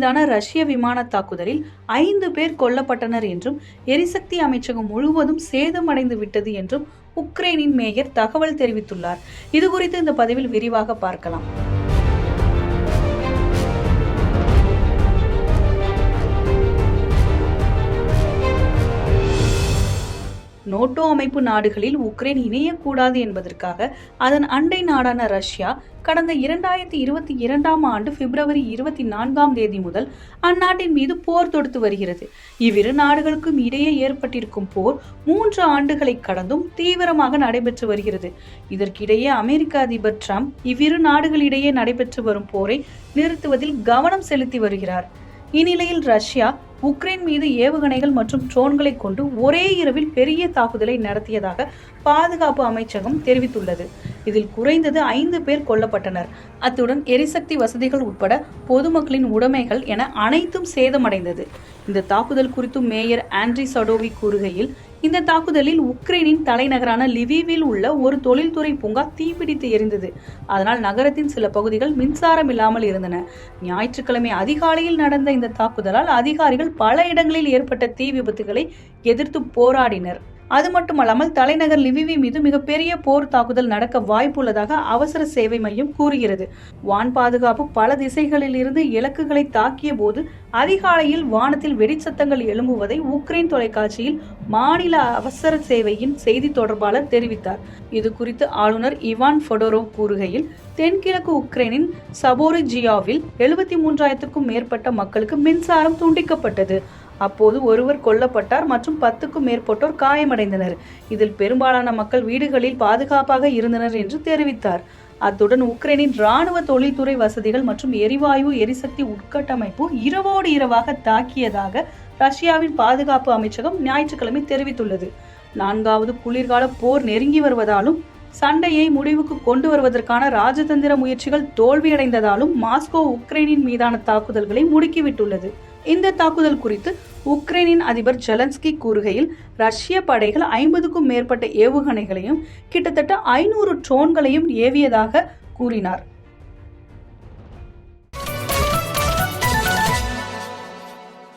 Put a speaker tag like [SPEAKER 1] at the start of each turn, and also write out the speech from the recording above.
[SPEAKER 1] மீதான ரஷ்ய விமான தாக்குதலில் 5 பேர் கொல்லப்பட்டனர் என்றும் எரிசக்தி அமைச்சகம் முழுவதும் சேதமடைந்து விட்டது என்றும் உக்ரைனின் மேயர் தகவல் தெரிவித்துள்ளார். இதுகுறித்து இந்த பதிவில் விரிவாக பார்க்கலாம். நேட்டோ அமைப்பு நாடுகளில் உக்ரைன் இணையக்கூடாது என்பதற்காக அதன் அண்டை நாடான ரஷ்யா கடந்த 2022ஆம் ஆண்டு பிப்ரவரி 24ஆம் தேதி முதல் அந்நாட்டின் மீது போர் தொடுத்து வருகிறது. இவ்விரு நாடுகளுக்கும் இடையே ஏற்பட்டிருக்கும் போர் 3 ஆண்டுகளை கடந்தும் தீவிரமாக நடைபெற்று வருகிறது. இதற்கிடையே அமெரிக்க அதிபர் டிரம்ப் இவ்விரு நாடுகளிடையே நடைபெற்று வரும் போரை நிறுத்துவதில் கவனம் செலுத்தி வருகிறார். இந்நிலையில் ரஷ்யா உக்ரைன் மீது ஏவுகணைகள் மற்றும் ட்ரோன்களை கொண்டு ஒரே இரவில் பெரிய தாக்குதலை நடத்தியதாக பாதுகாப்பு அமைச்சகம் தெரிவித்துள்ளது. இதில் குறைந்தது 5 பேர் கொல்லப்பட்டனர். அத்துடன் எரிசக்தி வசதிகள் உட்பட பொதுமக்களின் உடைமைகள் என அனைத்தும் சேதமடைந்தது. இந்த தாக்குதல் குறித்து மேயர் ஆண்ட்ரி சடோவி கூறுகையில், இந்த தாக்குதலில் உக்ரைனின் தலைநகரான லிவிவில் உள்ள ஒரு தொழில்துறை பூங்கா தீப்பிடித்து எரிந்தது. அதனால் நகரத்தின் சில பகுதிகள் மின்சாரம் இல்லாமல் இருந்தன. ஞாயிற்றுக்கிழமை அதிகாலையில் நடந்த இந்த தாக்குதலால் அதிகாரிகள் பல இடங்களில் ஏற்பட்ட தீ விபத்துகளை எதிர்த்து போராடினர். அது மட்டுமல்லாமல் தலைநகர் லிவிவி மீது மிகப்பெரிய போர் தாக்குதல் நடக்க வாய்ப்புள்ளதாக அவசர சேவை மையம் கூறுகிறது. வான் பாதுகாப்பு பல திசைகளில் இருந்து இலக்குகளை தாக்கிய போது அதிகாலையில் வானத்தில் வெடிச்சத்தங்கள் எழும்புவதை உக்ரைன் தொலைக்காட்சியில் மாநில அவசர சேவையின் செய்தி தொடர்பாளர் தெரிவித்தார். இது குறித்து ஆளுநர் இவான் ஃபெடோரோவ் கூறுகையில், தென்கிழக்கு உக்ரைனின் சபோரிஜியாவில் 73,000க்கும் மேற்பட்ட மக்களுக்கு மின்சாரம் துண்டிக்கப்பட்டது. அப்போது ஒருவர் கொல்லப்பட்டார் மற்றும் 10க்கும் மேற்பட்டோர் காயமடைந்தனர். இதில் பெரும்பாலான மக்கள் வீடுகளில் பாதுகாப்பாக இருந்தனர் என்று தெரிவித்தார். அத்துடன் உக்ரைனின் இராணுவ தொழில்துறை வசதிகள் மற்றும் எரிவாயு எரிசக்தி உட்கட்டமைப்பு இரவோடு இரவாக தாக்கியதாக ரஷ்யாவின் பாதுகாப்பு அமைச்சகம் ஞாயிற்றுக்கிழமை தெரிவித்துள்ளது. 4வது குளிர்கால போர் நெருங்கி வருவதாலும் சண்டையை முடிவுக்கு கொண்டு வருவதற்கான ராஜதந்திர முயற்சிகள் தோல்வியடைந்ததாலும் மாஸ்கோ உக்ரைனின் மீதான தாக்குதல்களை முடுக்கிவிட்டுள்ளது. இந்த தாக்குதல் குறித்து உக்ரைனின் அதிபர் ஜெலன்ஸ்கி கூறுகையில், ரஷ்ய படைகள் 50க்கும் மேற்பட்ட ஏவுகணைகளையும் கிட்டத்தட்ட 500 ட்ரோன்களையும் ஏவியதாக கூறினார்.